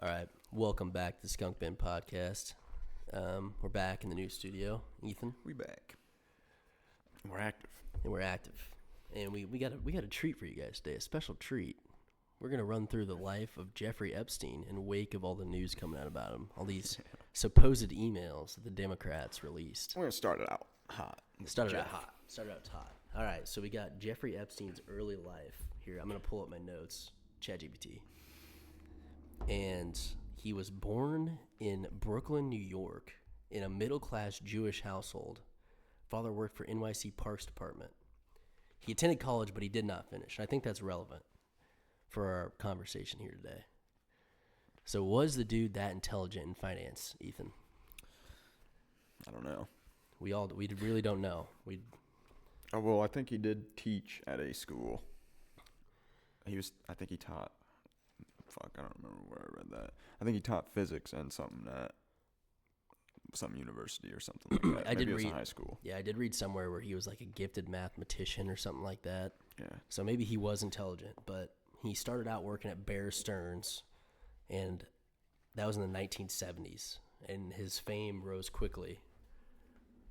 All right, welcome back to the Skunk Bin Podcast. We're back in the new studio, Ethan. We back. We're active. And we're active, and we got a treat for you guys today, a special treat. We're gonna run through the life of Jeffrey Epstein in wake of all the news coming out about him, all these supposed emails that the Democrats released. We're gonna start it out hot. Started out hot. All right, so we got Jeffrey Epstein's early life here. I'm gonna pull up my notes, ChatGPT. And he was born in Brooklyn, New York, in a middle-class Jewish household. Father worked for NYC Parks Department. He attended college, but he did not finish. And I think that's relevant for our conversation here today. So was the dude that intelligent in finance, Ethan? I don't know. We really don't know. I think he did teach at a school. I think he taught. I don't remember where I read that. I think he taught physics and something at some university or something like that. Maybe it was a high school. Yeah, I did read somewhere where he was like a gifted mathematician or something like that. Yeah. So maybe he was intelligent, but he started out working at Bear Stearns, and that was in the 1970s. And his fame rose quickly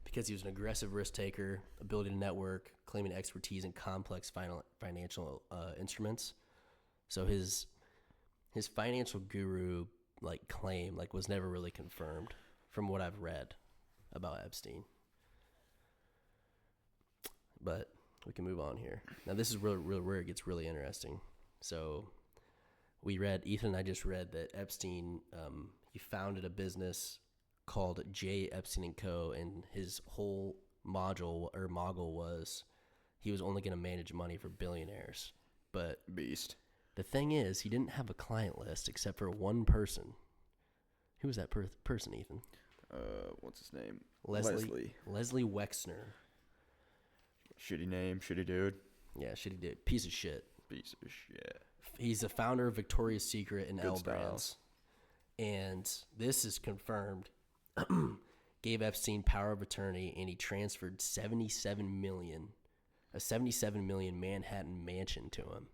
because he was an aggressive risk taker, ability to network, claiming expertise in complex financial instruments. So his financial guru claim was never really confirmed from what I've read about Epstein. But we can move on here. Now this is real where it gets really interesting. So Ethan and I just read that Epstein, he founded a business called J. Epstein & Co. And his whole mogul was he was only going to manage money for billionaires. But Beast. The thing is, he didn't have a client list except for one person. Who was that person, Ethan? What's his name? Leslie Wexner. Shitty name, shitty dude. Yeah, shitty dude. Piece of shit. Piece of shit. He's the founder of Victoria's Secret and L style. Brands. And this is confirmed. Gave Epstein power of attorney, and he transferred a $77 million Manhattan mansion to him.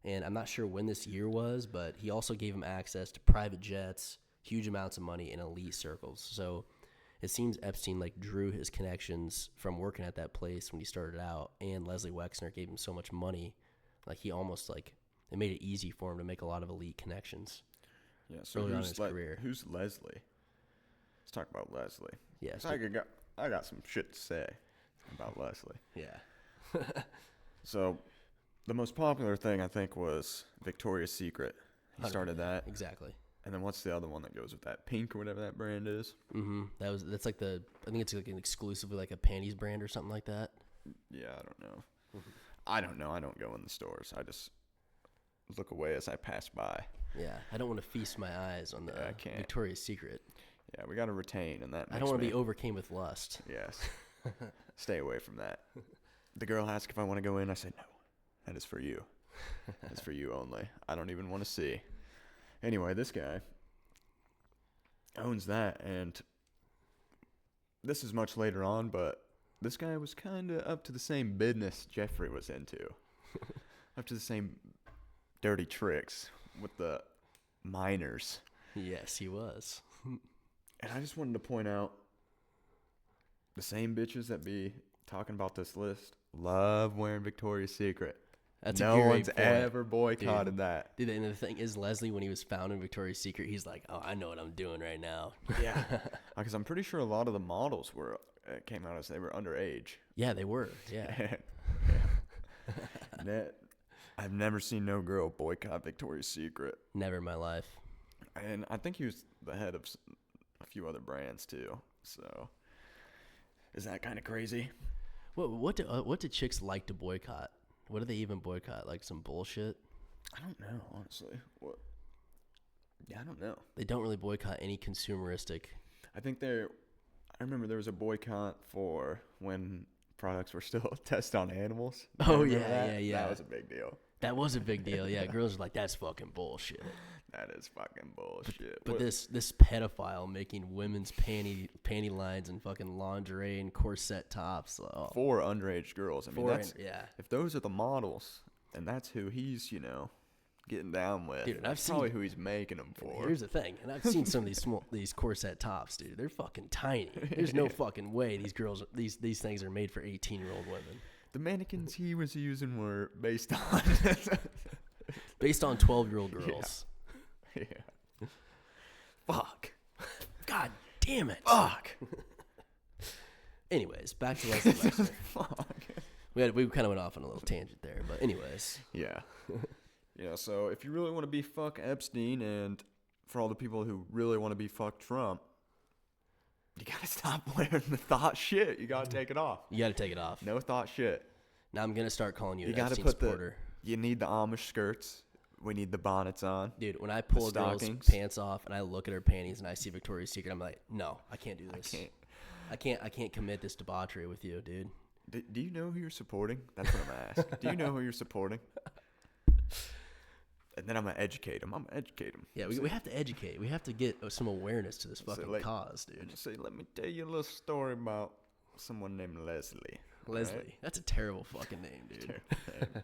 And I'm not sure when this year was, but he also gave him access to private jets, huge amounts of money in elite circles. So it seems Epstein drew his connections from working at that place when he started out, and Leslie Wexner gave him so much money, he almost it made it easy for him to make a lot of elite connections. Yeah. So early on in his career. Who's Leslie? Let's talk about Leslie. Yeah. I got some shit to say about Leslie. Yeah. So the most popular thing I think was Victoria's Secret. He started that. Exactly. And then what's the other one that goes with that? Pink or whatever that brand is. Mm-hmm. I think it's an exclusively a panties brand or something like that. Yeah, I don't know. Mm-hmm. I don't know. I don't go in the stores. I just look away as I pass by. Yeah, I don't want to feast my eyes on the Victoria's Secret. Yeah, we got to retain, and that I don't want to be overcame with lust. Yes. Stay away from that. The girl asked if I want to go in. I said, no, that is for you. That's for you only. I don't even want to see. Anyway, this guy owns that, and this is much later on, but this guy was kind of up to the same business Jeffrey was into. Up to the same dirty tricks with the minors. Yes, he was. And I just wanted to point out the same bitches that be talking about this list love wearing Victoria's Secret. That's no a great one's point. ever boycotted that. Dude, and the thing is, Leslie, when he was founding Victoria's Secret, he's like, oh, I know what I'm doing right now. Yeah. Because I'm pretty sure a lot of the models came out as they were underage. Yeah, they were. Yeah. I've never seen no girl boycott Victoria's Secret. Never in my life. And I think he was the head of a few other brands too. So is that kind of crazy? What do chicks like to boycott? What do they even boycott? Some bullshit? I don't know, honestly. What? Yeah, I don't know. They don't really boycott any consumeristic. I think I remember there was a boycott for when products were still tested on animals. Oh, yeah. That was a big deal. That was a big deal. Yeah, girls are like, that's fucking bullshit. That is fucking bullshit. But this pedophile making women's panty lines and fucking lingerie and corset tops. Oh. For underage girls. I mean, yeah. If those are the models, and that's who he's, getting down with. Dude, and That's probably who he's making them for. Here's the thing, and I've seen some of these corset tops, dude. They're fucking tiny. There's no fucking way these things are made for 18-year-old women. The mannequins he was using were based on 12-year-old girls. Yeah. Fuck. God damn it. Fuck. Anyways, back to Leslie Wexner. Fuck. We kind of went off on a little tangent there, but anyways. Yeah. Yeah, so if you really want to be fuck Epstein, and for all the people who really want to be fuck Trump, you gotta stop wearing the thought shit. You gotta take it off. You gotta take it off. No thought shit. Now I'm gonna start calling you an gotta Epstein put supporter. You need the Amish skirts. We need the bonnets on. Dude, when I pull a girl's pants off and I look at her panties and I see Victoria's Secret, I'm like, no, I can't do this. I can't commit this debauchery with you, dude. Do you know who you're supporting? That's what I'm asking. Do you know who you're supporting? And then I'm going to educate them. Yeah, we have to educate. We have to get some awareness to this fucking cause, dude. Say, let me tell you a little story about someone named Leslie. Leslie. Right? That's a terrible fucking name, dude.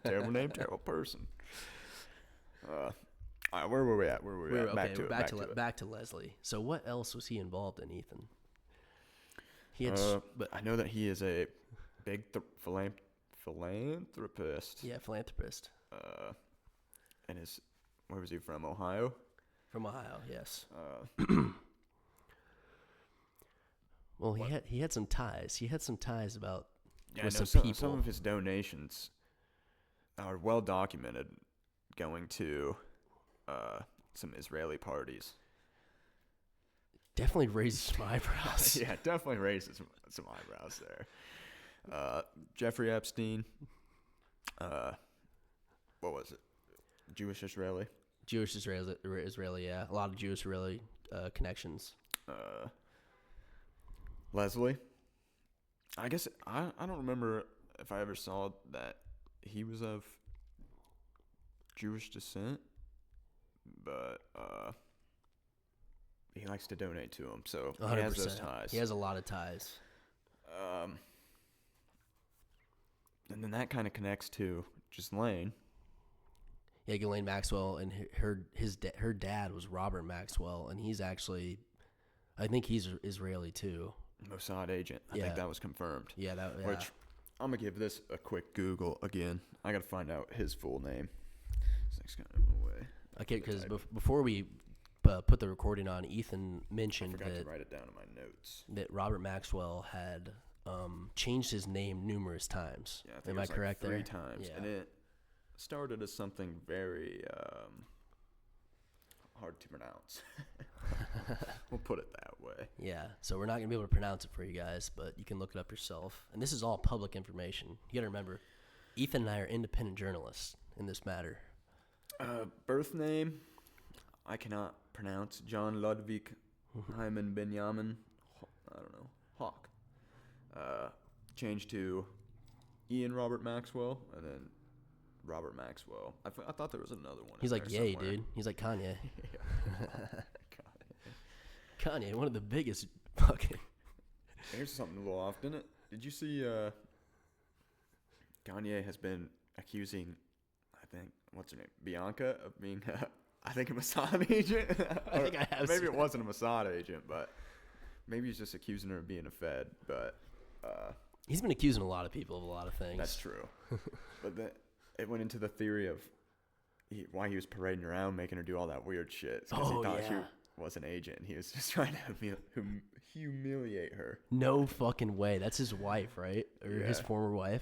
Terrible name, terrible person. All right, where were we at? Okay, back to Leslie. So what else was he involved in, Ethan? He had, I know that he is a big philanthropist. Yeah, philanthropist. And where was he from? Ohio? From Ohio, yes. Well, he had some ties. He had some ties with some people. Some of his donations are well documented, going to some Israeli parties. Definitely raises some eyebrows. Yeah, definitely raises some eyebrows there. Jeffrey Epstein. What was it? Jewish Israeli, yeah. A lot of Jewish Israeli connections. Leslie. I guess I don't remember if I ever saw that he was of Jewish descent, but he likes to donate to him, so 100%. He has those ties. He has a lot of ties. And then that kind of connects to Ghislaine. Yeah, Ghislaine Maxwell, and her dad was Robert Maxwell, and he's actually, I think he's Israeli too. Mossad agent. I think that was confirmed. Yeah, Which I'm gonna give this a quick Google again. I gotta find out his full name. This thing's kind of away. Okay, because before we put the recording on, Ethan mentioned I forgot to write it down in my notes. That Robert Maxwell had changed his name numerous times. Yeah, I think am I correct there? 3 times, and it started as something very hard to pronounce. We'll put it that way. Yeah, so we're not going to be able to pronounce it for you guys, but you can look it up yourself. And this is all public information. You got to remember, Ethan and I are independent journalists in this matter. Birth name, I cannot pronounce. John Ludwig Hyman Benjamin, I don't know, Hawk. Changed to Ian Robert Maxwell, and then Robert Maxwell. I thought there was another one. He's like Ye, dude. He's like Kanye. Kanye, one of the biggest fucking. Here's something a little off, didn't it? Did you see? Kanye has been accusing, I think, what's her name, Bianca, of being, I think, a Mossad agent. I think I have. Maybe it wasn't a Mossad agent, but maybe he's just accusing her of being a Fed. But he's been accusing a lot of people of a lot of things. That's true. But it went into the theory of why he was parading around, making her do all that weird shit. Because he thought she was an agent, and he was just trying to humiliate her. No fucking way. That's his wife, right? Or his former wife?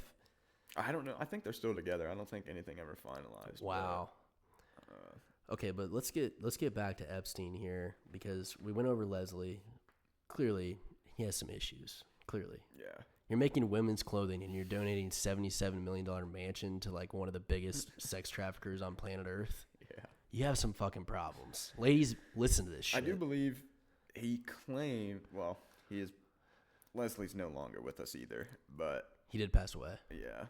I don't know. I think they're still together. I don't think anything ever finalized. Wow. Okay, but let's get back to Epstein here, because we went over Leslie. Clearly, he has some issues. Clearly. Yeah. You're making women's clothing, and you're donating $77 million mansion to like one of the biggest sex traffickers on planet Earth. Yeah. You have some fucking problems. Ladies, listen to this shit. I do believe he claimed, well, Leslie's no longer with us either, but he did pass away. Yeah.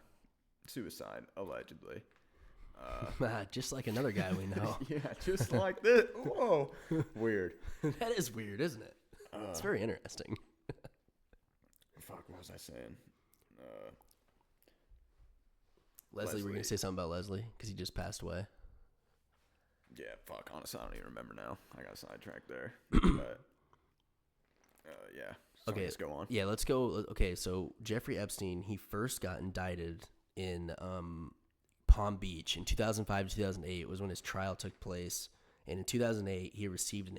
Suicide, allegedly. Just like another guy we know. Yeah, just like this. Whoa. Weird. That is weird, isn't it? It's very interesting. Fuck, what was I saying? Leslie, we're going to say something about Leslie because he just passed away. Yeah, fuck. Honestly, I don't even remember now. I got sidetracked there. But yeah. So Okay, let's go on. Yeah, let's go. Okay, so Jeffrey Epstein, he first got indicted in Palm Beach in 2005 to 2008 was when his trial took place. And in 2008, he received an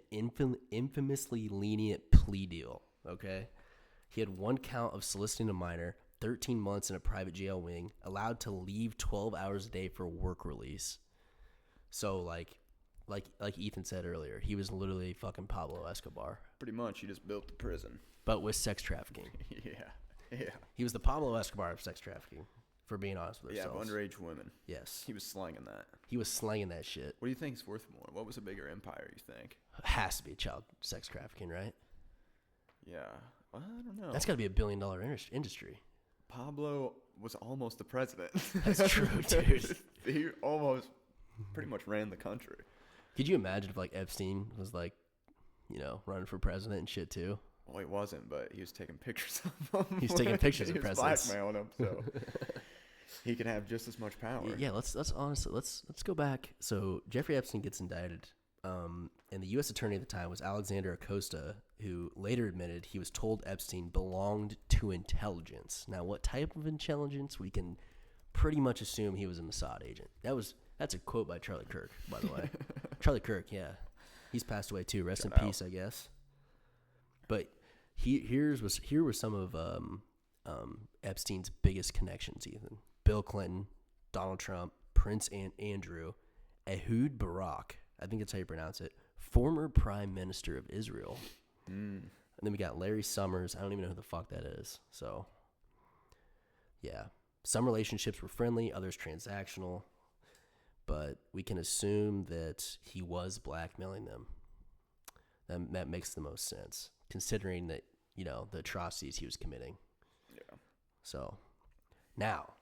infamously lenient plea deal, okay? He had one count of soliciting a minor, 13 months in a private jail wing, allowed to leave 12 hours a day for work release. So, like Ethan said earlier, he was literally fucking Pablo Escobar. Pretty much, he just built the prison. But with sex trafficking. Yeah. He was the Pablo Escobar of sex trafficking, for being honest with ourselves. Yeah, underage women. Yes. He was slanging that. He was slanging that shit. What do you think is worth more? What was a bigger empire, you think? Has to be child sex trafficking, right? Yeah. I don't know. That's got to be $1 billion industry. Pablo was almost the president. That's true, dude. He almost pretty much ran the country. Could you imagine if, like, Epstein was, like, running for president and shit, too? Well, he wasn't, but he was taking pictures of him. He's taking pictures of presidents. He was blackmailing him, so he can have just as much power. Yeah, let's go back. So Jeffrey Epstein gets indicted, and the U.S. attorney at the time was Alexander Acosta, who later admitted he was told Epstein belonged to intelligence. Now, what type of intelligence? We can pretty much assume he was a Mossad agent. That's a quote by Charlie Kirk, by the way. Charlie Kirk, yeah, he's passed away too. Rest in peace, I guess. But here were some of Epstein's biggest connections, Ethan. Bill Clinton, Donald Trump, Prince Andrew, Ehud Barak, I think that's how you pronounce it, former Prime Minister of Israel. And then we got Larry Summers. I don't even know who the fuck that is. So, yeah. Some relationships were friendly, others transactional. But we can assume that he was blackmailing them. That makes the most sense, considering that, the atrocities he was committing. Yeah. So, now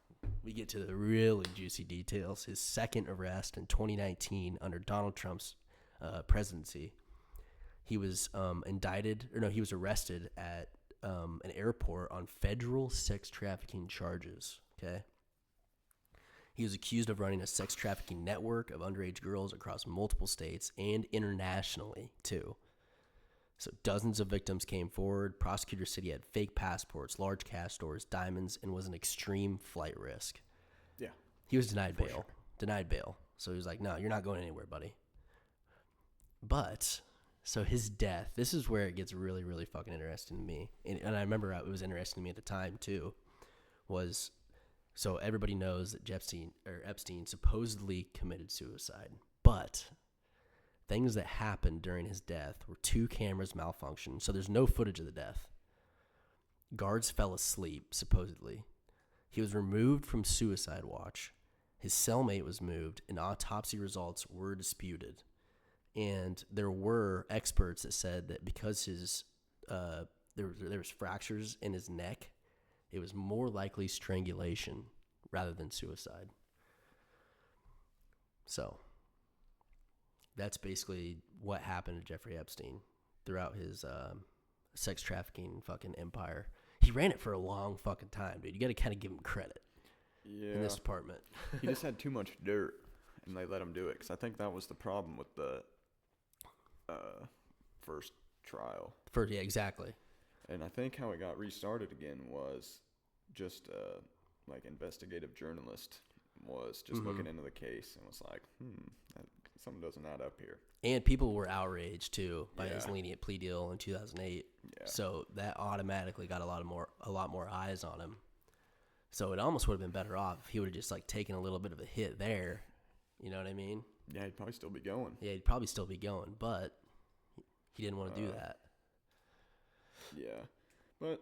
we get to the really juicy details. His second arrest in 2019 under Donald Trump's presidency. He was he was arrested at an airport on federal sex trafficking charges, okay? He was accused of running a sex trafficking network of underage girls across multiple states and internationally, too. So dozens of victims came forward. Prosecutors said he had fake passports, large cash stores, diamonds, and was an extreme flight risk. Yeah. He was denied bail. Sure. Denied bail. So he was like, no, you're not going anywhere, buddy. But, so his death, this is where it gets really, really fucking interesting to me. And I remember it was interesting to me at the time, too, was... So everybody knows that Epstein supposedly committed suicide, but things that happened during his death were 2 cameras malfunctioned, so there's no footage of the death. Guards fell asleep, supposedly. He was removed from suicide watch. His cellmate was moved, and autopsy results were disputed. And there were experts that said that because there was fractures in his neck, it was more likely strangulation rather than suicide. So that's basically what happened to Jeffrey Epstein throughout his sex trafficking fucking empire. He ran it for a long fucking time, dude. You got to kind of give him credit in this department. He just had too much dirt, and they let him do it. Because I think that was the problem with the first trial. Yeah, exactly. And I think how it got restarted again was just like investigative journalist was just looking into the case and was like, something doesn't add up here. And people were outraged too by his lenient plea deal in 2008. Yeah. So that automatically got a lot more eyes on him. So it almost would have been better off if he would have just like taken a little bit of a hit there. You know what I mean? Yeah, he'd probably still be going. Yeah, he'd probably still be going, but he didn't want to do that. Yeah, but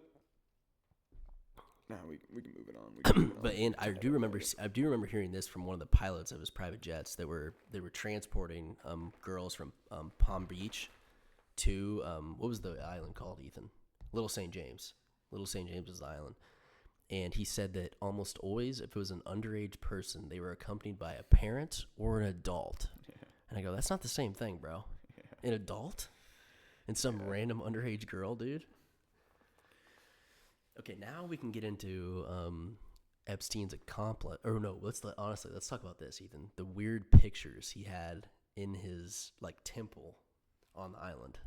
we can move it on. But I do remember hearing this from one of the pilots of his private jets that were transporting girls from Palm Beach to what was the island called, Ethan? Little St. James. Little St. James is the island. And he said that almost always, if it was an underage person, they were accompanied by a parent or an adult. Yeah. And I go, that's not the same thing, bro. Yeah. An adult? And some random underage girl, dude? Okay, now we can get into Epstein's accomplice. Or no, let's talk about this, Ethan. The weird pictures he had in his like temple on the island.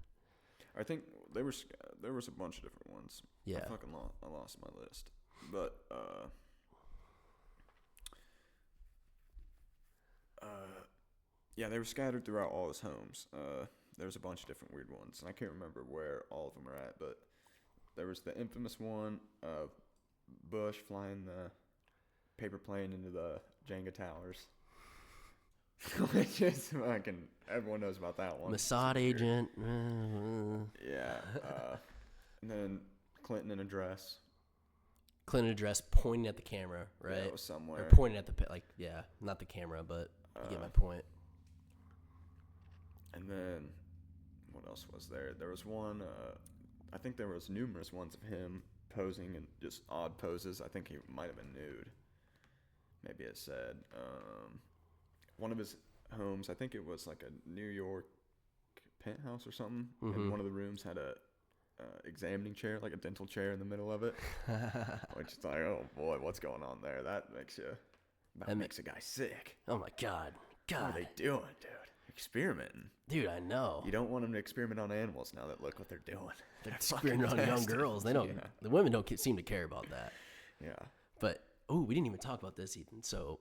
I think there was a bunch of different ones. Yeah. I lost my list. But yeah, they were scattered throughout all his homes. There was a bunch of different weird ones, and I can't remember where all of them are at, but there was the infamous one of Bush flying the paper plane into the Jenga towers. Which is fucking, everyone knows about that one. Mossad agent. Yeah. And then Clinton in a dress. Clinton address pointing at the camera, right? Yeah, it was somewhere. Or pointing at the, yeah, not the camera, but you get my point. And then, what else was there? There was one, I think there was numerous ones of him posing in just odd poses. I think he might have been nude. Maybe it said. One of his homes, I think it was like a New York penthouse or something, and one of the rooms had a examining chair, like a dental chair in the middle of it, which is like, oh boy, what's going on there? That makes a guy sick. Oh my God. What are they doing, dude? Experimenting. Dude, I know. You don't want them to experiment on animals now that look what they're doing. They're experimenting on young girls. They don't. Yeah. The women don't seem to care about that. Yeah. But, we didn't even talk about this, Ethan. So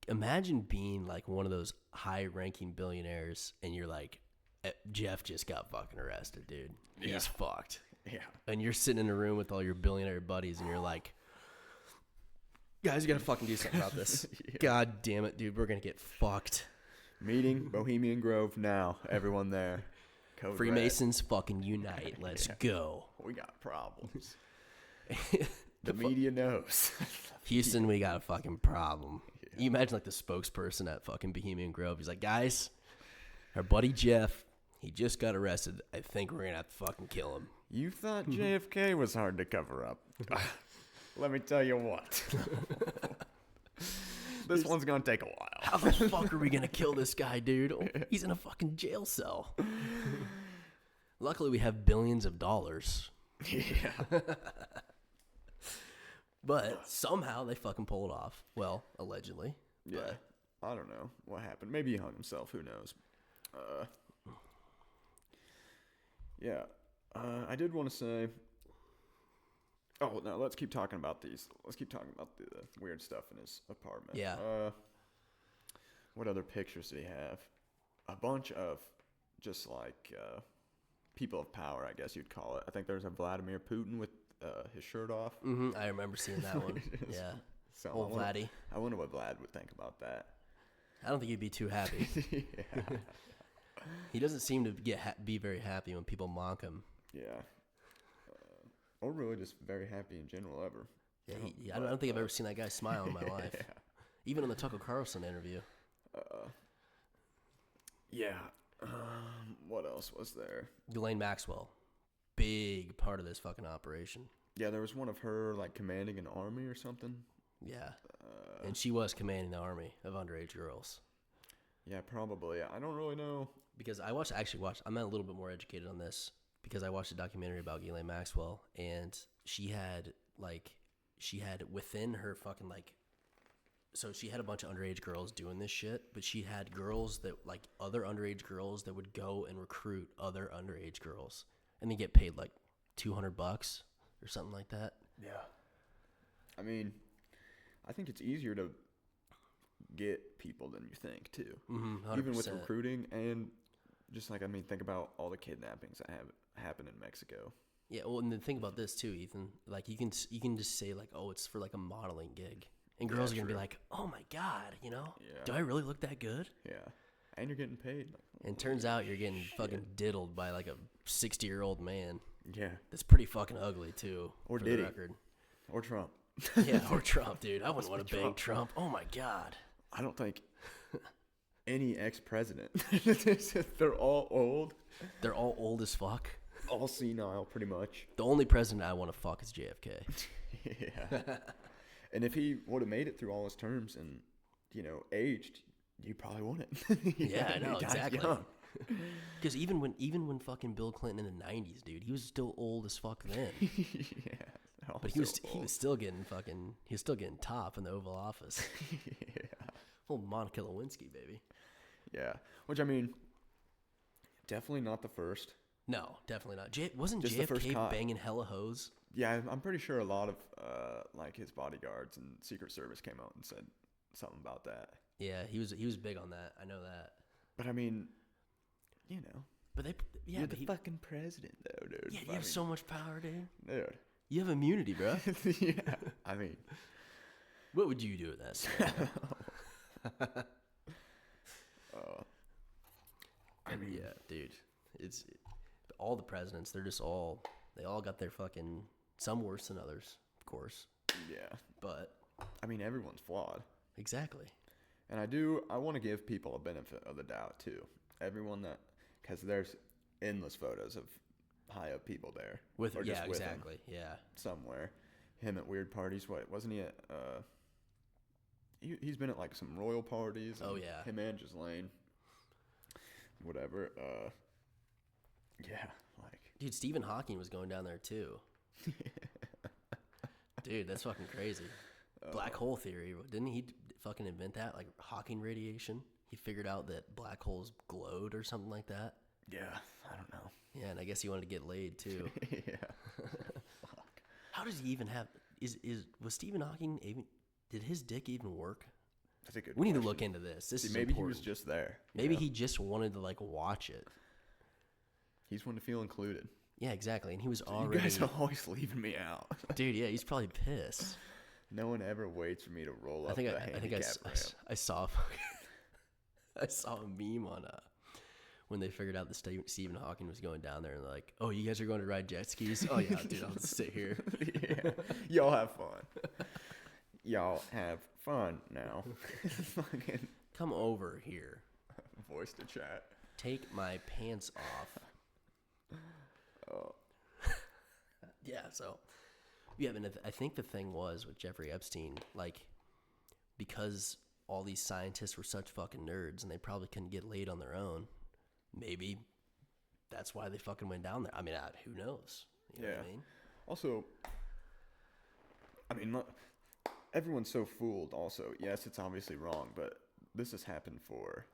imagine being like one of those high-ranking billionaires, and you're like, Jeff just got fucking arrested, dude. He's fucked. Yeah. And you're sitting in a room with all your billionaire buddies, and you're like, guys, you gotta fucking do something about this. Yeah. God damn it, dude. We're gonna get fucked. Meeting Bohemian Grove now. Everyone there. Code Freemasons fucking unite. Let's go. We got problems. The media knows. Houston, we got a fucking problem. Yeah. You imagine like the spokesperson at fucking Bohemian Grove. He's like, guys, our buddy Jeff, he just got arrested. I think we're gonna have to fucking kill him. You thought JFK was hard to cover up. Let me tell you what. This one's gonna take a while. How the fuck are we gonna kill this guy, dude? He's in a fucking jail cell. Luckily, we have billions of dollars. Yeah. But somehow they fucking pull it off. Well, allegedly. Yeah. But I don't know what happened. Maybe he hung himself. Who knows? Yeah. I did want to say. Oh, no, let's keep talking about these. Let's keep talking about the weird stuff in his apartment. Yeah. What other pictures did he have? A bunch of just like people of power, I guess you'd call it. I think there's a Vladimir Putin with his shirt off. Mm-hmm. I remember seeing that one. Yeah. So old Vladdy. I wonder what Vlad would think about that. I don't think he'd be too happy. Yeah. He doesn't seem to be very happy when people mock him. Yeah. Or really just very happy in general ever. Yeah, I don't think I've ever seen that guy smile in my life. Yeah. Even in the Tucker Carlson interview. Yeah. What else was there? Ghislaine Maxwell. Big part of this fucking operation. Yeah, there was one of her like commanding an army or something. Yeah. And she was commanding the army of underage girls. Yeah, probably. I don't really know. Because I'm a little bit more educated on this because I watched a documentary about Ghislaine Maxwell, and she had within her fucking like, so she had a bunch of underage girls doing this shit, but she had girls that like other underage girls that would go and recruit other underage girls, and they get paid like $200 or something like that. Yeah. I mean, I think it's easier to get people than you think too. Mm-hmm, even with recruiting and just like, I mean, think about all the kidnappings that have happened in Mexico. Yeah, well, and then think about this too, Ethan. Like you can just say like, oh, it's for like a modeling gig, and girls are gonna be like, oh my god, do I really look that good? Yeah, and you're getting paid. And turns out you're getting fucking diddled by like a 60-year-old man. Yeah, that's pretty fucking ugly too. Or Diddy, or Trump. Yeah, or Trump, dude. I wouldn't want to bang Trump. Oh my god. I don't think any ex-president. They're all old. They're all old as fuck. All senile, pretty much. The only president I want to fuck is JFK. Yeah. And if he would have made it through all his terms and, aged, you probably wouldn't. Yeah, I know, exactly. Because even when fucking Bill Clinton in the 90s, dude, he was still old as fuck then. Yeah. But he was still getting top in the Oval Office. Yeah. Old Monica Lewinsky, baby. Yeah. Which, I mean, definitely not the first. No, definitely not. Wasn't Just the first JFK cop. banging hella hoes? Yeah, I'm pretty sure a lot of, like, his bodyguards and Secret Service came out and said something about that. Yeah, he was big on that. I know that. But, I mean, you know. But You're the fucking president, though, dude. Yeah, you have so much power, dude. Dude. You have immunity, bro. Yeah, I mean. What would you do with that scenario? I mean, yeah, dude. It's all the presidents. They all got their fucking, some worse than others, of course. Yeah. But I mean, everyone's flawed. exactly. And I want to give people a benefit of the doubt, too. Everyone because there's endless photos of high up people there. With or just yeah, with exactly. him Yeah. somewhere. Him at weird parties. What, wasn't he at, he's been at, like, some royal parties. Oh, yeah. Him and Ghislaine. Whatever. Yeah, like. Dude, Stephen Hawking was going down there too. Dude, that's fucking crazy. Black hole theory. Didn't he fucking invent that? Like Hawking radiation? He figured out that black holes glowed or something like that. Yeah, I don't know. Yeah, and I guess he wanted to get laid too. Yeah. Fuck. How does he even have? Was Stephen Hawking even? Did his dick even work? That's a good We need to question. look into this. This See, is maybe important. he was just there. Maybe know? he just wanted to like watch it. He's wanting to feel included. Yeah, exactly. And he was You already. guys are always leaving me out. Dude, yeah, he's probably pissed. No one ever waits for me to roll up I think the I handicap ramp. I saw I saw a meme on when they figured out that Stephen Hawking was going down there and they're like, oh, you guys are going to ride jet skis? Oh yeah, dude, I'll just sit here. Yeah. Y'all have fun. Y'all have fun now. Fucking Come over here. voice to chat. Take my pants off. Oh. Yeah, so yeah, and I think the thing was with Jeffrey Epstein, like, because all these scientists were such fucking nerds and they probably couldn't get laid on their own, maybe that's why they fucking went down there. I mean, who knows? You know what I mean? Also, I mean, look, everyone's so fooled also. Yes, it's obviously wrong, but this has happened for...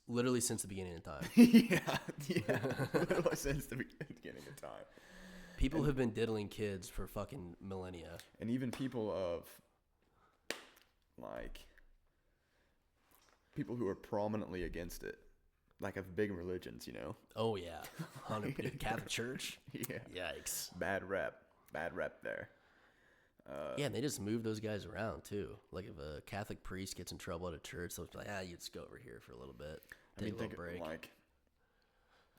Literally since the beginning of time. yeah. Literally since the beginning of time. People have been diddling kids for fucking millennia. And even people of, like, people who are prominently against it. Like, of big religions, you know? Oh, yeah. Catholic Church? Yeah. Yikes. Bad rep there. Yeah, and they just move those guys around, too. Like, if a Catholic priest gets in trouble at a church, they'll be like, you just go over here for a little bit. Take a little break. Like,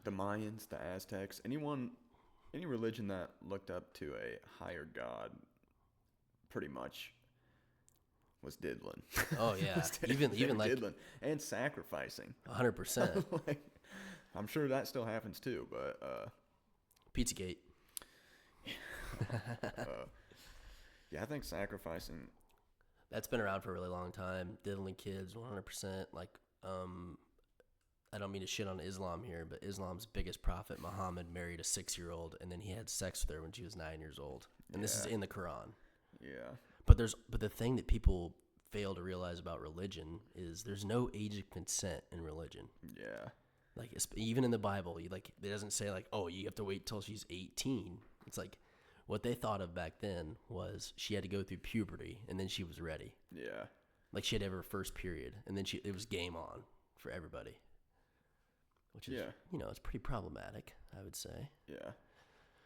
the Mayans, the Aztecs, any religion that looked up to a higher god pretty much was diddling. Oh, yeah. even like... diddling and sacrificing. 100%. Like, I'm sure that still happens, too, but... Pizzagate. Yeah, I think sacrificing... That's been around for a really long time. Diddling kids, 100%. Like, I don't mean to shit on Islam here, but Islam's biggest prophet, Muhammad, married a 6-year-old, and then he had sex with her when she was 9 years old. And this is in the Quran. Yeah. But the thing that people fail to realize about religion is there's no age of consent in religion. Yeah. Like, even in the Bible, it doesn't say, like, oh, you have to wait till she's 18. It's like... What they thought of back then was she had to go through puberty, and then she was ready. Yeah. Like, she had to have her first period, and then it was game on for everybody. Which is, it's pretty problematic, I would say. Yeah.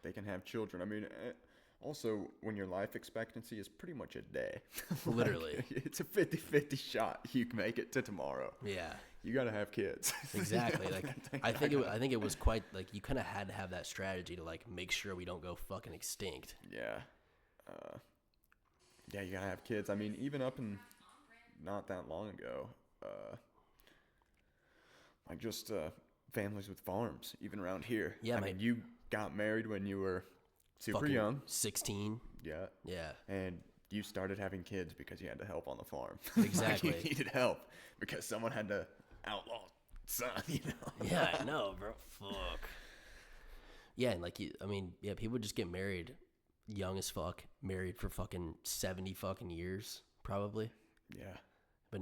They can have children. I mean, also, when your life expectancy is pretty much a day. Literally. It's a 50-50 shot you can make it to tomorrow. Yeah. You got to have kids. Exactly. Like, I think it was quite, like, you kind of had to have that strategy to, like, make sure we don't go fucking extinct. Yeah. Yeah, you got to have kids. I mean, even up in not that long ago, like, just families with farms, even around here. Yeah, I mean, you got married when you were super young. 16. Yeah. Yeah. And you started having kids because you had to help on the farm. Exactly. Like, you needed help because someone had to outlaw son, you know? Yeah, I know, bro. Fuck. Yeah, and like, people just get married young as fuck, married for fucking 70 fucking years, probably. Yeah. But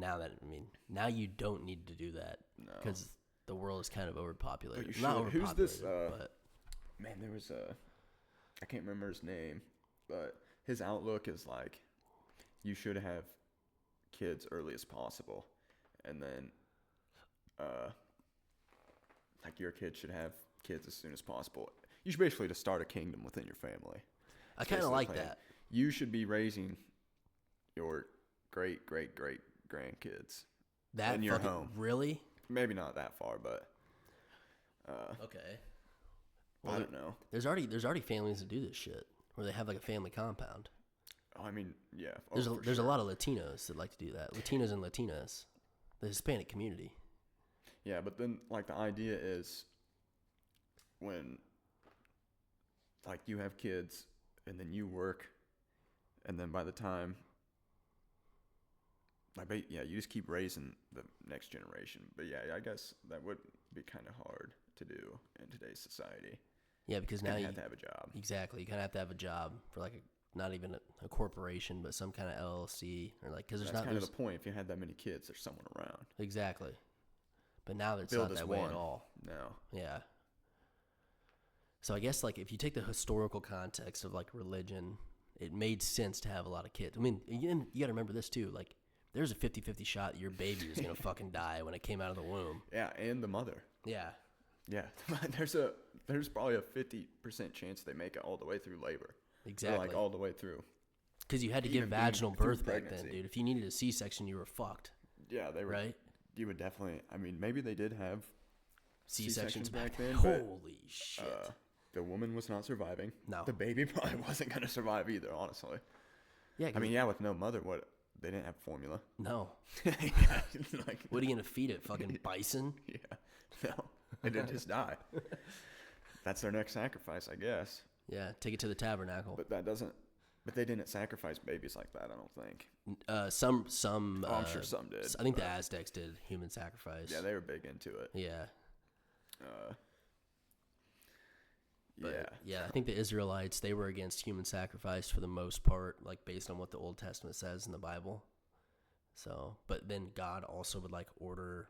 now you don't need to do that No. because the world is kind of overpopulated. But you Not should. overpopulated, Who's this? but Man, there was I can't remember his name, but his outlook is like, you should have kids early as possible, and then, like your kid should have kids as soon as possible. You should basically just start a kingdom within your family. I kind of like that. You should be raising your great grandkids in your home. Really? Maybe not that far, but Okay. I don't know. There's already families that do this shit where they have like a family compound. I mean, yeah. There's a lot of Latinos that like to do that. Latinos and Latinas, the Hispanic community. Yeah, but then like the idea is when like you have kids and then you work, and then by the time you just keep raising the next generation. But yeah, I guess that would be kind of hard to do in today's society. Yeah, because now you have to have a job. Exactly, you kind of have to have a job for like not even a corporation, but some kind of LLC or like because That's kind of the point. If you had that many kids, there's someone around. Exactly, but now it's Build not that one. way at all. No. Yeah. So I guess like if you take the historical context of like religion, it made sense to have a lot of kids. I mean, you got to remember this too. Like, there's a 50-50 shot that your baby was gonna fucking die when it came out of the womb. Yeah, and the mother. Yeah. Yeah, there's probably a 50% chance they make it all the way through labor. Exactly. Or like all the way through. Because you had to give Even vaginal through birth back then, pregnancy. dude. If you needed a C-section, you were fucked. Yeah, they were. Right? You would definitely. I mean, maybe they did have C-sections back then. Holy shit. The woman was not surviving. No. The baby probably wasn't gonna survive either. Honestly. Yeah. I mean, yeah, with no mother, what? They didn't have formula. No. Yeah, like, What are you gonna feed it? Fucking bison? Yeah. No. They didn't just die. That's their next sacrifice, I guess. Yeah. Take it to the tabernacle. But that doesn't. But they didn't sacrifice babies like that. I don't think. Some. I'm sure some did. I think the Aztecs did human sacrifice. Yeah, they were big into it. Yeah. But, yeah, I think the Israelites, they were against human sacrifice for the most part, like based on what the Old Testament says in the Bible. So, but then God also would like order,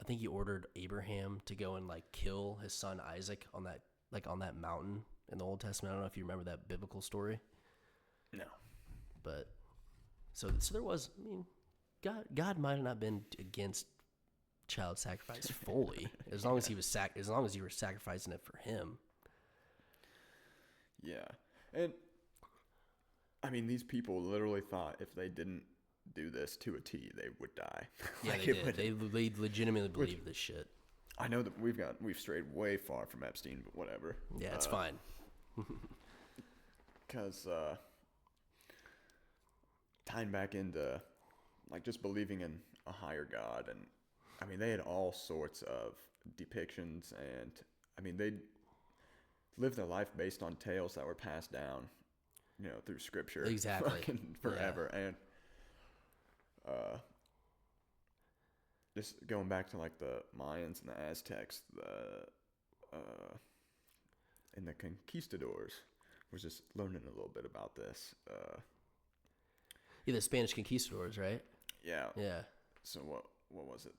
I think he ordered Abraham to go and like kill his son Isaac on that mountain in the Old Testament. I don't know if you remember that biblical story. No. But so there was, I mean, God might have not been against child sacrifice fully, as long as he was as long as you were sacrificing it for him. Yeah. And I mean, these people literally thought if they didn't do this to a T, they would die. Yeah, Like, they did. They legitimately believe this shit. I know that we've strayed way far from Epstein, but whatever. Yeah, it's fine. Because tying back into like just believing in a higher God, and I mean they had all sorts of depictions, and I mean they lived their life based on tales that were passed down, through scripture, Exactly, fucking forever, yeah. And just going back to like the Mayans and the Aztecs, and the conquistadors, was just learning a little bit about this. Yeah, the Spanish conquistadors, right? Yeah. Yeah. So what was it?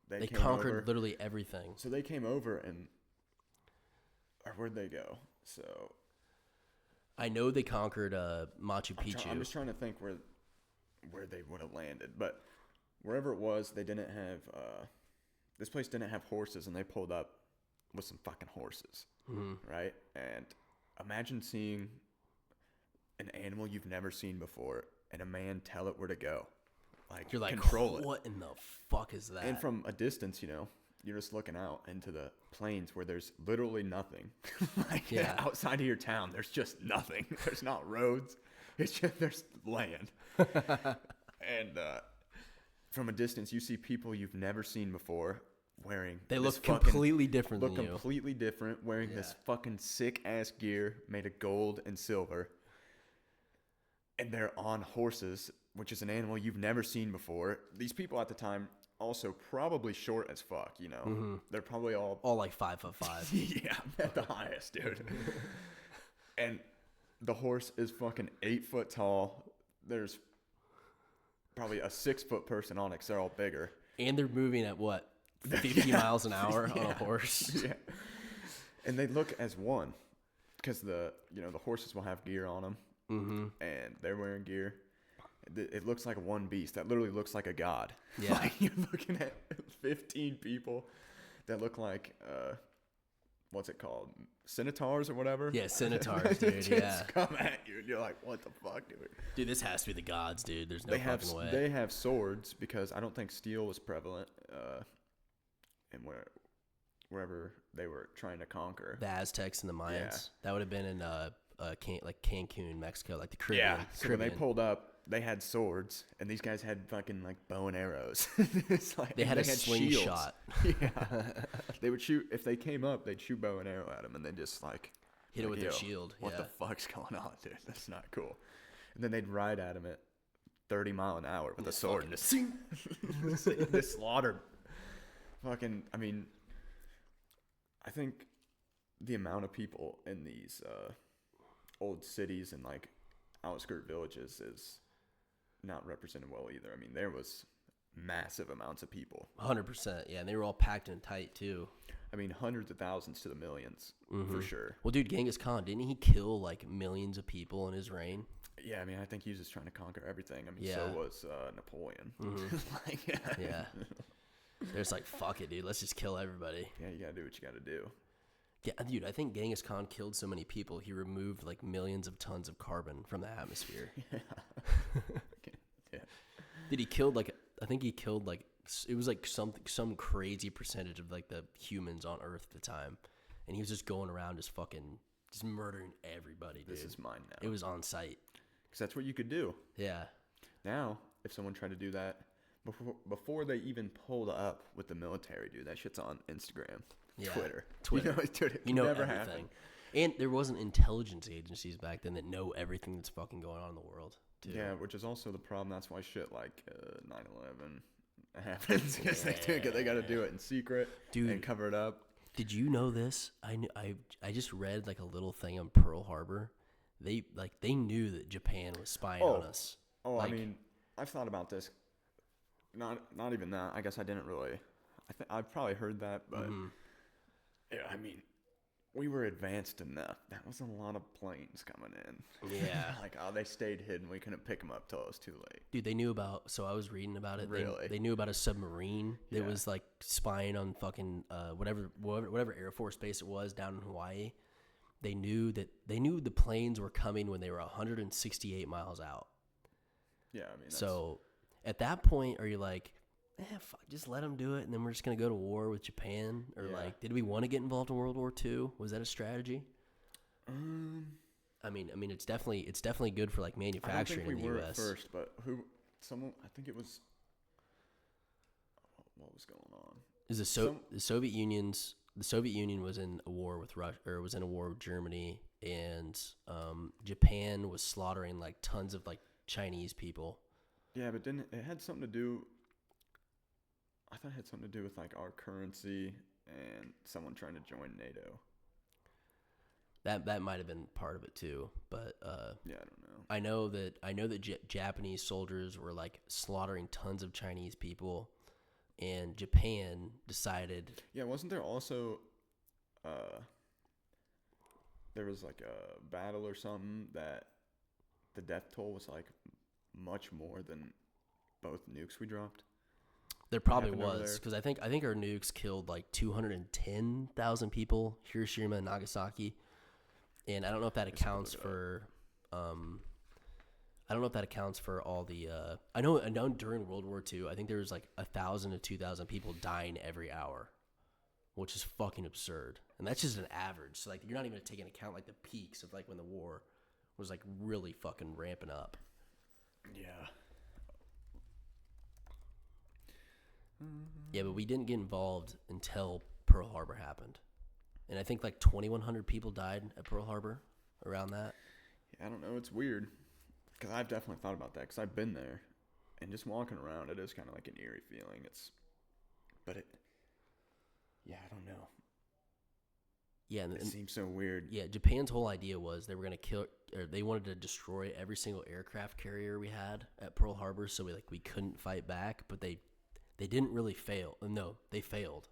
They came conquered over. literally everything. So they came over or where'd they go? So I know they conquered Machu Picchu. I'm just trying to think where they would have landed, but wherever it was, they didn't have. This place didn't have horses, and they pulled up with some fucking horses, right? And imagine seeing an animal you've never seen before, and a man tell it where to go. Like, you're like, control it. What in the fuck is that? And from a distance, you're just looking out into the plains where there's literally nothing. Outside of your town, there's just nothing. There's not roads. It's just there's land. And from a distance, you see people you've never seen before wearing. They look completely different than you. Look completely different, wearing this fucking sick ass gear made of gold and silver. And they're on horses, which is an animal you've never seen before. These people at the time also probably short as fuck, They're probably all like 5'5". Yeah, at the highest, dude. And the horse is fucking 8 foot tall. There's probably a 6-foot person on it because they're all bigger. And they're moving at what, 50 miles an hour on a horse? Yeah. And they look as one because the horses will have gear on them, and they're wearing gear. It looks like one beast that literally looks like a god. Yeah. Like you're looking at 15 people that look like what's it called? Centaurs or whatever? Yeah, centaurs, dude. Just come at you and you're like, what the fuck, dude? Dude, this has to be the gods, dude. There's no fucking way. They have swords because I don't think steel was prevalent in wherever they were trying to conquer. The Aztecs and the Mayans. Yeah. That would have been in like Cancun, Mexico, like the Caribbean. Yeah. So when they pulled up, they had swords, and these guys had fucking like bow and arrows. It's like they had a slingshot. Yeah. They would shoot if they came up. They'd shoot bow and arrow at them, and they just like hit it with their shield. What the fuck's going on, dude? That's not cool. And then they'd ride at them at 30 mile an hour with a sword and just slaughter. Fucking, I mean, I think the amount of people in these old cities and like outskirt villages is not represented well either. I mean, there was massive amounts of people. 100%, yeah, and they were all packed in tight too. I mean, hundreds of thousands to the millions, for sure. Well, dude, Genghis Khan, didn't he kill like millions of people in his reign? Yeah, I mean, I think he was just trying to conquer everything. I mean, so was Napoleon. Yeah. They're just like, fuck it, dude, let's just kill everybody. Yeah, you gotta do what you gotta do. Yeah, dude, I think Genghis Khan killed so many people, he removed like millions of tons of carbon from the atmosphere. Yeah. Did he kill like, I think he killed like, it was like some crazy percentage of like the humans on Earth at the time. And he was just going around just murdering everybody, dude. This is mine now. It was on site. Because that's what you could do. Yeah. Now, if someone tried to do that, before they even pulled up with the military, dude, that shit's on Instagram. Yeah. Twitter. You know never everything. happened. And there wasn't intelligence agencies back then that know everything that's fucking going on in the world, too. Yeah, which is also the problem. That's why shit like 9/11 happens. Because they got to do it in secret, dude, and cover it up. Did you know this? I just read like a little thing on Pearl Harbor. They knew that Japan was spying on us. Oh, like, I mean, I've thought about this. Not even that. I guess I didn't really. I've probably heard that, but yeah, I mean, we were advanced enough. That was a lot of planes coming in. Yeah. Like, they stayed hidden. We couldn't pick them up till it was too late. Dude, they knew about, so I was reading about it. Really? They knew about a submarine that was like spying on fucking whatever Air Force base it was down in Hawaii. They knew the planes were coming when they were 168 miles out. Yeah, I mean, so at that point, are you like, fuck, just let them do it, and then we're just gonna go to war with Japan? Or like, did we want to get involved in World War II? Was that a strategy? I mean, it's definitely good for like manufacturing in the U.S. I don't think we were at first, but I think it was. What was going on? Is the Soviet Union was in a war with Russia, or was in a war with Germany, and Japan was slaughtering like tons of like Chinese people. Yeah, but didn't it had something to do? I thought it had something to do with like our currency and someone trying to join NATO. That might have been part of it too, but yeah, I don't know. I know that Japanese soldiers were like slaughtering tons of Chinese people, and Japan decided. Yeah, wasn't there also there was like a battle or something that the death toll was like much more than both nukes we dropped? There probably was, because I think our nukes killed like 210,000 people, Hiroshima and Nagasaki, and I don't know if that accounts for. I don't know if that accounts for all the. I know during World War II, I think there was like 1,000 to 2,000 people dying every hour, which is fucking absurd, and that's just an average. So like, you're not even taking into account like the peaks of like when the war was like really fucking ramping up. Yeah. Yeah, but we didn't get involved until Pearl Harbor happened. And I think like 2,100 people died at Pearl Harbor around that. Yeah, I don't know. It's weird. Because I've definitely thought about that. Because I've been there. And just walking around, it is kind of like an eerie feeling. Yeah, I don't know. Yeah, it seems so weird. Yeah, Japan's whole idea was they were going to or they wanted to destroy every single aircraft carrier we had at Pearl Harbor, so we couldn't fight back. But they didn't really fail. No, they failed,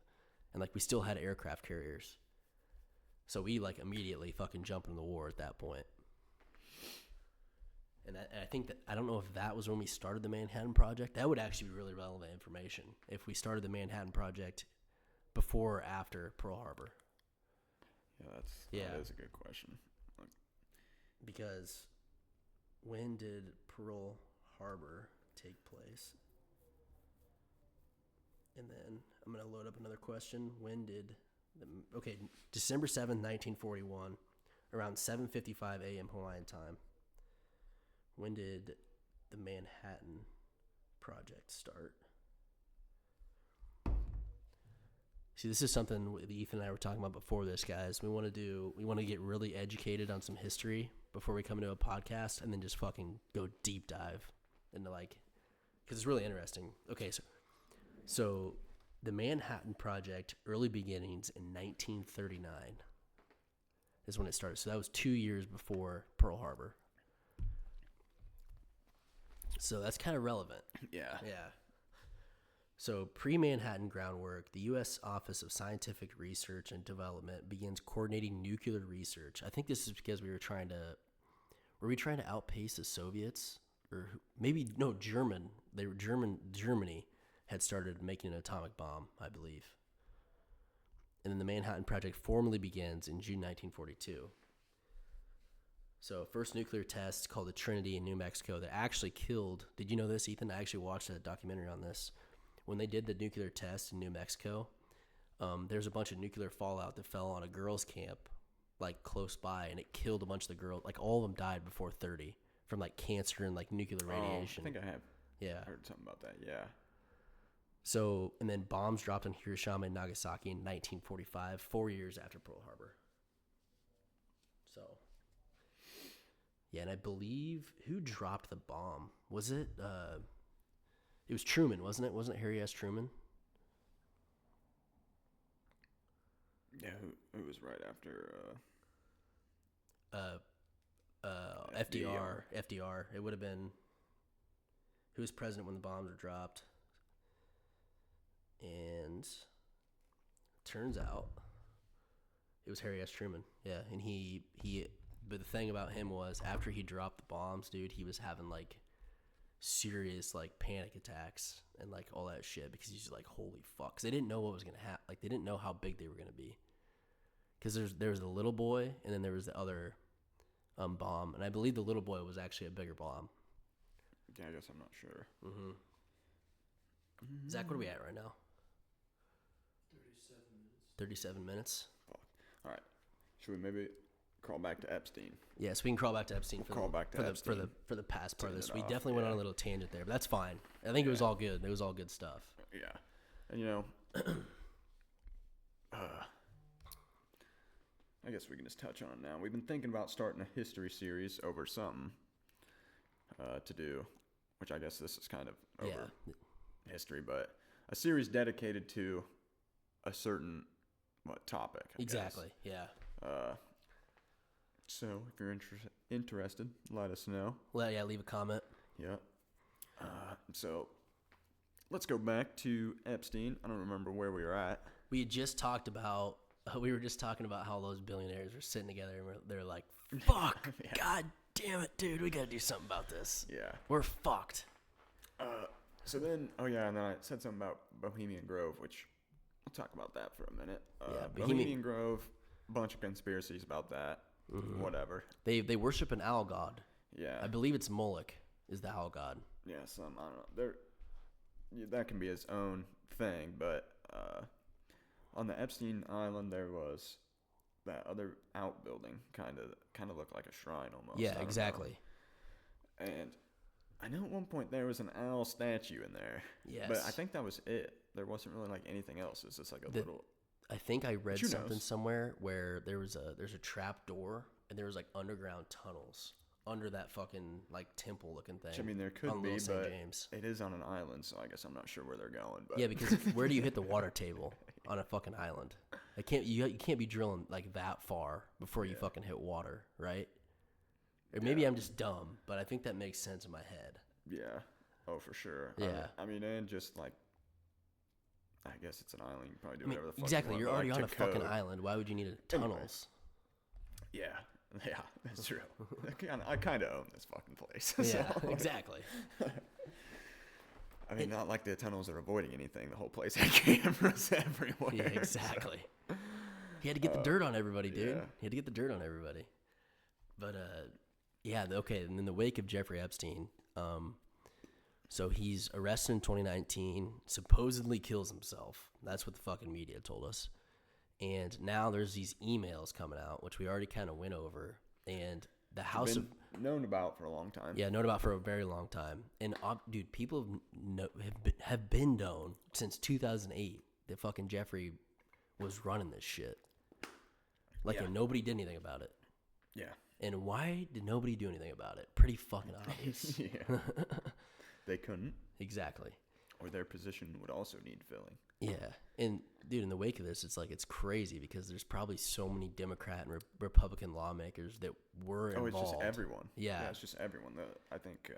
and like we still had aircraft carriers. So we like immediately fucking jumped in the war at that point. And I think that, I don't know if that was when we started the Manhattan Project. That would actually be really relevant information if we started the Manhattan Project before or after Pearl Harbor. Yeah, that is a good question. Because when did Pearl Harbor take place? And then I'm going to load up another question. When did December 7th, 1941, around 7:55 a.m. Hawaiian time. When did the Manhattan Project start? See, this is something Ethan and I were talking about before this, guys. We want to get really educated on some history before we come into a podcast, and then just fucking go deep dive into because it's really interesting. Okay, so the Manhattan Project, early beginnings in 1939 is when it started. So that was 2 years before Pearl Harbor. So that's kind of relevant. Yeah. Yeah. So pre-Manhattan groundwork, the U.S. Office of Scientific Research and Development begins coordinating nuclear research. I think this is because were we trying to outpace the Soviets? Or maybe, no, Germany had started making an atomic bomb, I believe. And then the Manhattan Project formally begins in June 1942. So first nuclear test called the Trinity in New Mexico that actually killed, did you know this, Ethan? I actually watched a documentary on this. When they did the nuclear test in New Mexico, there's a bunch of nuclear fallout that fell on a girls' camp, like close by, and it killed a bunch of the girls. Like all of them died before 30 from like cancer and like nuclear radiation. I think I have heard something about that, yeah. So, and then bombs dropped on Hiroshima and Nagasaki in 1945, 4 years after Pearl Harbor. So, yeah, and I believe, who dropped the bomb? Was it, it was Truman, wasn't it? Wasn't it Harry S. Truman? Yeah, it was right after, FDR. It would have been, who was president when the bombs were dropped? And turns out it was Harry S. Truman. Yeah, and he but the thing about him was after he dropped the bombs, dude, he was having like serious like panic attacks and like all that shit because he's just like, holy fuck. 'Cause they didn't know what was going to happen. Like they didn't know how big they were going to be. Because there was the little boy and then there was the other bomb. And I believe the little boy was actually a bigger bomb. Yeah, I guess I'm not sure. Mm-hmm. Zach, what are we at right now? 37 minutes. Fuck. All right. Should we maybe crawl back to Epstein? Yes, we can crawl back to Epstein for the past part of this. We definitely went on a little tangent there, but that's fine. I think it was all good. It was all good stuff. Yeah. And you know, I guess we can just touch on it now. We've been thinking about starting a history series over something to do, which I guess this is kind of over history, but a series dedicated to a certain topic. I exactly. guess. Yeah. So if you're interested, let us know. Leave a comment. Yeah. So let's go back to Epstein. I don't remember where we were at. We were just talking about how those billionaires were sitting together and they're like, fuck, yeah. God damn it, dude, we gotta do something about this. Yeah. We're fucked. So then, and then I said something about Bohemian Grove, which we'll talk about that for a minute. Bohemian Grove, bunch of conspiracies about that. Mm-hmm. Whatever. They worship an owl god. Yeah. I believe it's Moloch is the owl god. Yeah, I don't know. That can be his own thing, but on the Epstein Island there was that other outbuilding, kind of looked like a shrine almost. Yeah, exactly. And I know at one point there was an owl statue in there. Yes. But I think that was it. There wasn't really like anything else. It's just like a little. I think I read something somewhere where there's a trap door and there was like underground tunnels under that fucking like temple looking thing. Which, I mean, there could be, but James. It is on an island, so I guess I'm not sure where they're going. But yeah, because where do you hit the water table on a fucking island? You can't be drilling like that far before you fucking hit water, right? Or maybe I'm just dumb, but I think that makes sense in my head. Yeah. Oh, for sure. Yeah. I mean, and just like, I guess it's an island. You can probably do whatever the fuck exactly. you You're want, already on a to fucking code. island. Why would you need tunnels? Yeah. Yeah, that's true. I kind of own this fucking place. Yeah, so, exactly. I mean, not like the tunnels are avoiding anything. The whole place had cameras everywhere. Yeah, exactly. He had to get the dirt on everybody, dude. yeah. He had to get the dirt on everybody. But, yeah, okay. And in the wake of Jeffrey Epstein, so he's arrested in 2019, supposedly kills himself. That's what the fucking media told us. And now there's these emails coming out, which we already kind of went over. And the House of... known about for a long time. Yeah, known about for a very long time. And, dude, people have been known since 2008 that fucking Jeffrey was running this shit. Like, Yeah. and nobody did anything about it. Yeah. And why did nobody do anything about it? Pretty fucking obvious. Yeah. They couldn't, Exactly. or their position would also need filling. Yeah. And, dude, in the wake of this, it's like, it's crazy because there's probably so many Democrat and Republican lawmakers that were involved. Oh, it's just everyone. Yeah. It's just everyone. I think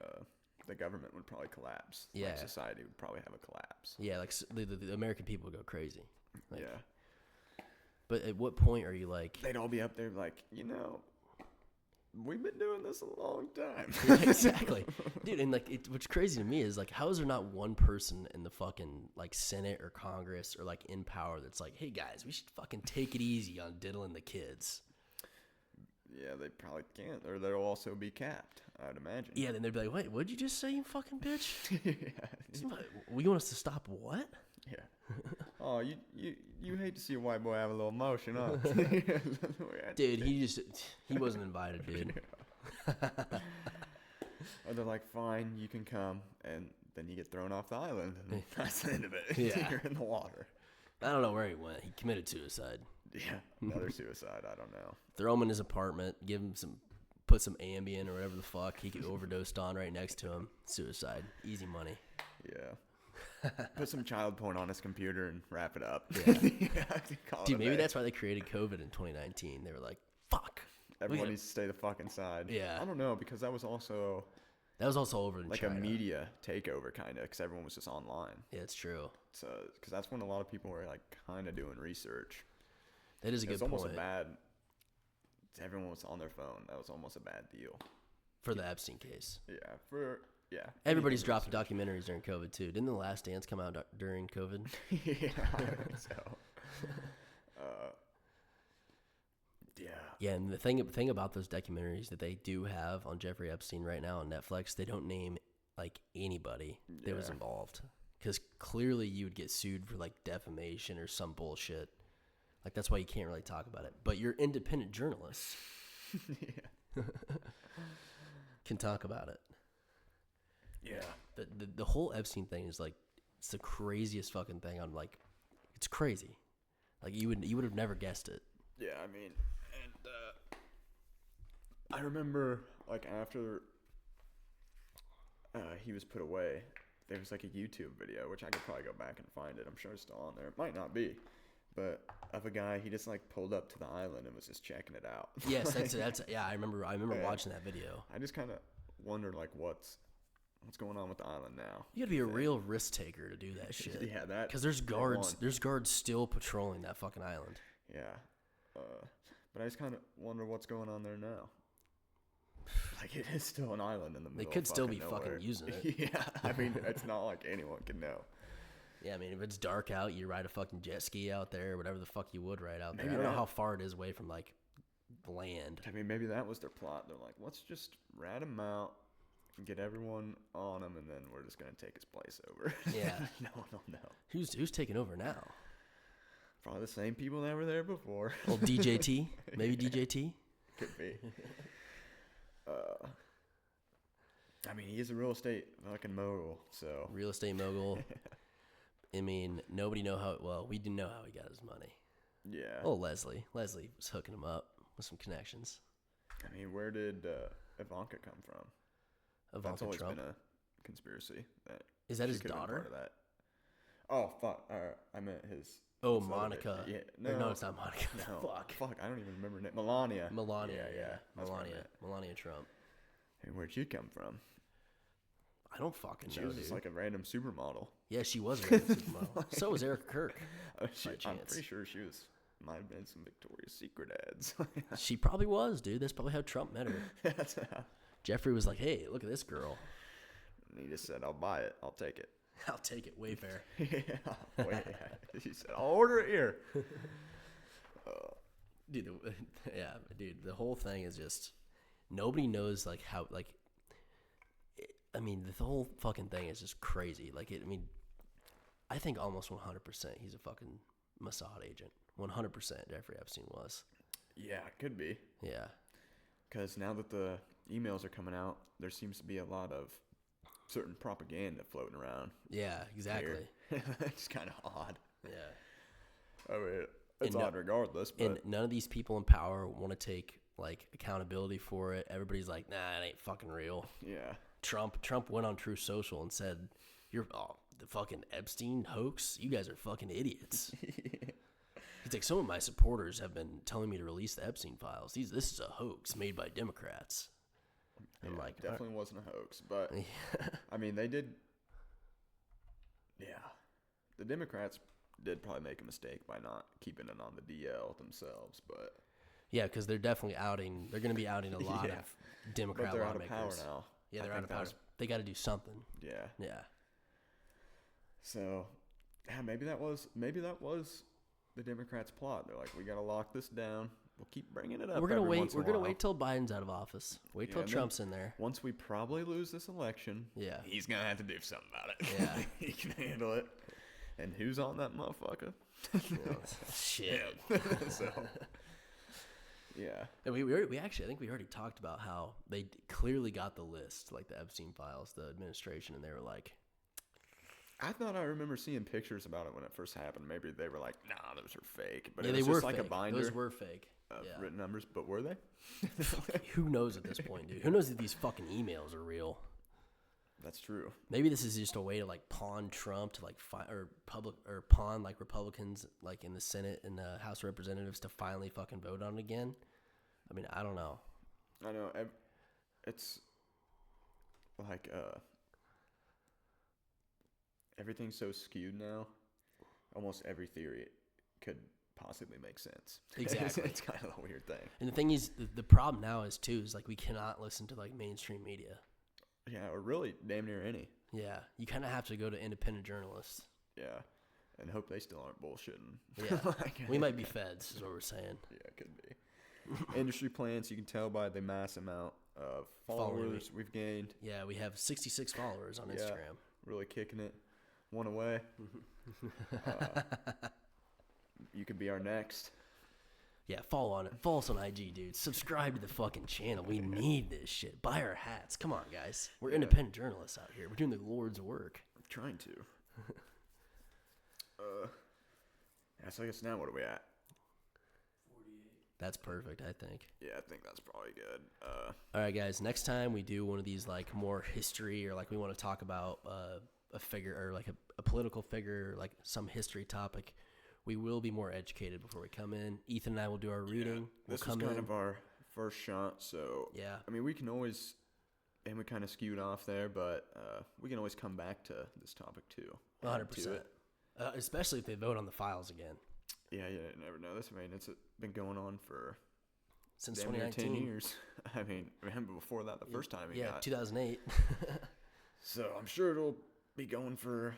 the government would probably collapse. Yeah. Like society would probably have a collapse. Yeah, like the American people would go crazy. Like, yeah. But at what point are you like... They'd all be up there like, we've been doing this a long time. Yeah, exactly. Dude, and like what's crazy to me is like, how is there not one person in the fucking like Senate or Congress or like in power that's like, hey guys, we should fucking take it easy on diddling the kids? Yeah, they probably can't, or they'll also be capped, I'd imagine. Yeah, then they'd be like, wait, what'd you just say, you fucking bitch? Yeah. You want us to stop what? Yeah. Oh, you hate to see a white boy have a little motion, huh? Dude, he wasn't invited, dude. Or they're like, fine, you can come, and then you get thrown off the island, and that's the end of it. Yeah. You're in the water. I don't know where he went. He committed suicide. Yeah, another suicide. I don't know. Throw him in his apartment, put some Ambien or whatever the fuck he could overdosed on right next to him. Suicide. Easy money. Yeah. Put some child porn on his computer and wrap it up. Yeah. Dude, maybe that's why they created COVID in 2019. They were like, fuck. Everyone needs to stay the fuck inside. Yeah. I don't know, because that was also over in like China. a media takeover, kind of, because everyone was just online. Yeah, it's true. So, because that's when a lot of people were like kind of doing research. That is a good point. It's almost everyone was on their phone. That was almost a bad deal. For the Epstein case. Yeah. Everybody's dropped documentaries during COVID, too. Didn't The Last Dance come out during COVID? Yeah, I think so. Yeah. Yeah, and the thing about those documentaries that they do have on Jeffrey Epstein right now on Netflix, they don't name, like, anybody that was involved. Because clearly you would get sued for, like, defamation or some bullshit. Like, that's why you can't really talk about it. But you're independent journalists. Yeah. Can talk about it. Yeah. The whole Epstein thing is, like, it's the craziest fucking thing. I'm like, it's crazy. Like, you would have never guessed it. Yeah, I mean, and I remember, like, after he was put away, there was, like, a YouTube video, which I could probably go back and find it. I'm sure it's still on there. It might not be. But of a guy, he just, like, pulled up to the island and was just checking it out. Yes, that's yeah, I remember watching that video. I just kind of wondered, like, what's going on with the island now. You gotta be a real risk taker to do that shit. Yeah, that. Because there's guards still patrolling that fucking island. Yeah. But I just kind of wonder what's going on there now. Like, it is still an island in the middle. They could still be nowhere. fucking using it. Yeah, I mean, it's not like anyone can know. Yeah, I mean, if it's dark out, you ride a fucking jet ski out there, whatever the fuck you would ride out there. Maybe I don't know how far it is away from, like, land. I mean, maybe that was their plot. They're like, let's just rat him out and get everyone on him, and then we're just going to take his place over. Yeah. No one will know. Who's taking over now? Probably the same people that were there before. Old DJT? Maybe DJT? Could be. I mean, he is a real estate fucking mogul, so. Real estate mogul. I mean, nobody know how. Well, we do know how he got his money. Yeah. Oh, Leslie was hooking him up with some connections. I mean, where did Ivanka come from? Ivanka That's always Trump. been a conspiracy. Is that she his could've been daughter? part of that. Oh fuck! I meant his. Oh, his other Monica. bit. Yeah, Or no, it's not Monica. No. Fuck! I don't even remember her name. Melania. Melania. Yeah. That's what I Melania. meant. Melania Trump. And where'd she come from? I don't fucking know, She was dude. just like a random supermodel. Yeah, she was a random supermodel. So was Erica Kirk. I'm chance. pretty sure she might have been some Victoria's Secret ads. She probably was, dude. That's probably how Trump met her. Jeffrey was like, hey, look at this girl. And he just said, I'll buy it. I'll take it. I'll take it. Wayfair. Yeah. Wait. He said, I'll order it here. Dude, the whole thing is just, nobody knows, like, how, like, the whole fucking thing is just crazy. Like, I think almost 100% he's a fucking Mossad agent. 100% Jeffrey Epstein was. Yeah, it could be. Yeah. Because now that the emails are coming out, there seems to be a lot of certain propaganda floating around. Yeah, exactly. It's kind of odd. Yeah. I mean, it's odd regardless. But And none of these people in power want to take, like, accountability for it. Everybody's like, nah, it ain't fucking real. yeah. Trump went on True Social and said, the fucking Epstein hoax? You guys are fucking idiots. He's like, some of my supporters have been telling me to release the Epstein files. This is a hoax made by Democrats. I'm like, definitely wasn't a hoax, but I mean, they did. Yeah, the Democrats did probably make a mistake by not keeping it on the DL themselves, but yeah, because they're definitely outing. They're going to be outing a lot of Democrat but they're out lawmakers. of power now. Yeah, they're out of power. They got to do something. Yeah. Yeah. So, yeah, maybe that was the Democrats' plot. They're like, we got to lock this down. We'll keep bringing it up. We're gonna every wait. once in We're a gonna while. wait till Biden's out of office. Wait till and then Trump's in there. Once we probably lose this election, Yeah. he's gonna have to do something about it. Yeah. He can handle it. And who's on that motherfucker? Shit. So, yeah. And we actually, I think we already talked about how they clearly got the list, like the Epstein files, the administration, and they were like, I thought I remember seeing pictures about it when it first happened. Maybe they were like, nah, those are fake. But yeah, it they was were just like fake. a binder Those were fake. of Yeah. written numbers. But were they? Who knows at this point, dude? Who knows if these fucking emails are real? That's true. Maybe this is just a way to like pawn Trump to like pawn like Republicans like in the Senate and the House of Representatives to finally fucking vote on it again. I mean, I don't know. I know. It's like everything's so skewed now. Almost every theory could possibly make sense. Exactly. It's kind of a weird thing. And the thing is, the problem now is too is like we cannot listen to like mainstream media. Yeah, or really damn near any. Yeah, you kind of have to go to independent journalists. Yeah, and hope they still aren't bullshitting. Yeah, we might be feds, is what we're saying. Yeah, it could be. Industry plans, you can tell by the mass amount of followers we've gained. Yeah, we have 66 followers on Instagram. Really kicking it. One away. You could be our next. Yeah, follow us on IG, dude. Subscribe to the fucking channel. We need this shit. Buy our hats. Come on, guys. We're independent journalists out here. We're doing the Lord's work. I'm trying to. So I guess now what are we at? 48. That's perfect, I think. Yeah, I think that's probably good. All right, guys. Next time we do one of these like more history or like we want to talk about a figure or like a political figure, or like some history topic. We will be more educated before we come in. Ethan and I will do our reading. This was kind of our first shot, so yeah. I mean, we can always, and we kind of skewed off there, but we can always come back to this topic too. 100%. Especially if they vote on the files again. Yeah, you never know. This, I mean, it's been going on for since damn near 2019. 10 years. I mean, before that, the first time he got 2008. So I'm sure it'll be going for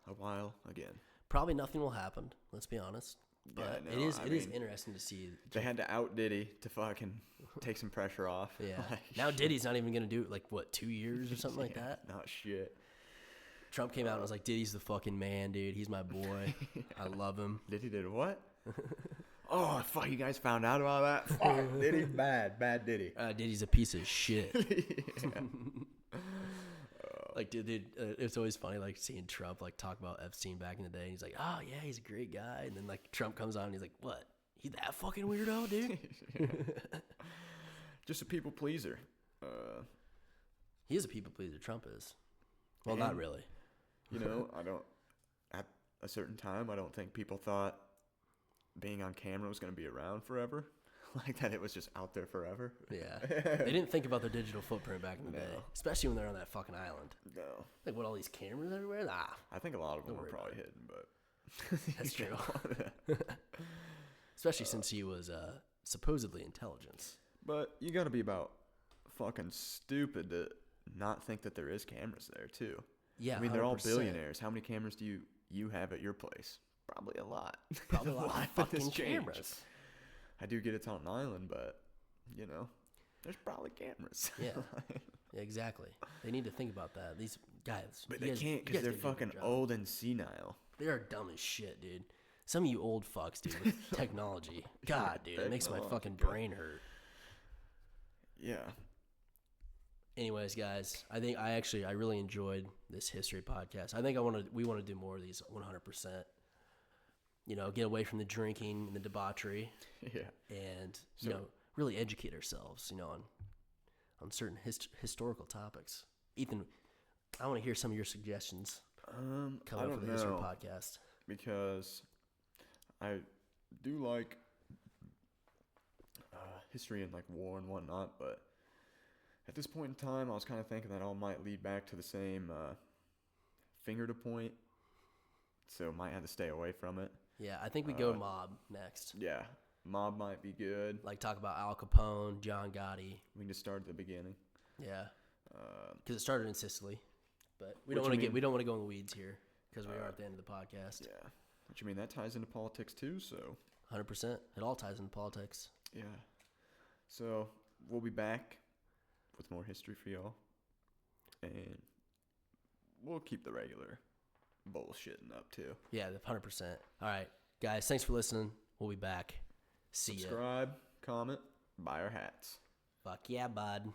a while again. Probably nothing will happen. Let's be honest. But yeah, no, it is interesting to see. They had to out Diddy to fucking take some pressure off. Yeah. Now Diddy's not even gonna do it. Like what, 2 years or something like that? Not shit. Trump came out and was like, Diddy's the fucking man, dude. He's my boy. I love him. Diddy did what? Oh, fuck, you guys found out about that? Fuck, Diddy, bad Diddy. Diddy's a piece of shit. Like, dude, it's always funny, like, seeing Trump, like, talk about Epstein back in the day. And he's like, oh, yeah, he's a great guy. And then, like, Trump comes on and he's like, what? He's that fucking weirdo, dude? Just a people pleaser. He is a people pleaser. Trump is. Well, not really. You know, at a certain time, I don't think people thought being on camera was going to be around forever. like that it was just out there forever. Yeah. They didn't think about their digital footprint back in the day, especially when they're on that fucking island. No. Like, what, all these cameras everywhere? Nah. I think a lot of them Don't were worry probably about hidden, but That's true. Especially since he was supposedly intelligence. But you got to be about fucking stupid to not think that there is cameras there too. Yeah, I mean, they're all 100%. billionaires. How many cameras do you have at your place? Probably a lot. Probably a lot of Life fucking has changed. cameras. I do get it's on an island, but you know, there's probably cameras. Yeah. Yeah, exactly. They need to think about that. These guys. But you they guys- can't you because guys they're did a good fucking job. old and senile. They are dumb as shit, dude. Some of you old fucks, dude, with technology. God, dude, it makes my fucking brain hurt. Yeah. Anyways, guys, I really enjoyed this history podcast. I think we want to do more of these 100%. You know, get away from the drinking and the debauchery. Yeah. And you know, really educate ourselves. You know, on certain historical topics. Ethan, I want to hear some of your suggestions. Coming up for the history podcast, because I do like history and like war and whatnot, but at this point in time, I was kind of thinking that all might lead back to the same finger to point, so might have to stay away from it. Yeah, I think we go mob next. Yeah, mob might be good. Like talk about Al Capone, John Gotti. We can just start at the beginning. Yeah, because it started in Sicily, but we don't want to go in the weeds here because we are at the end of the podcast. Yeah, what you mean that ties into politics too? So 100%, it all ties into politics. Yeah, so we'll be back with more history for y'all, and we'll keep the regular bullshitting up too. Yeah, 100%. All right, guys, thanks for listening. We'll be back. See ya. Subscribe, comment, buy our hats. Fuck yeah, bud.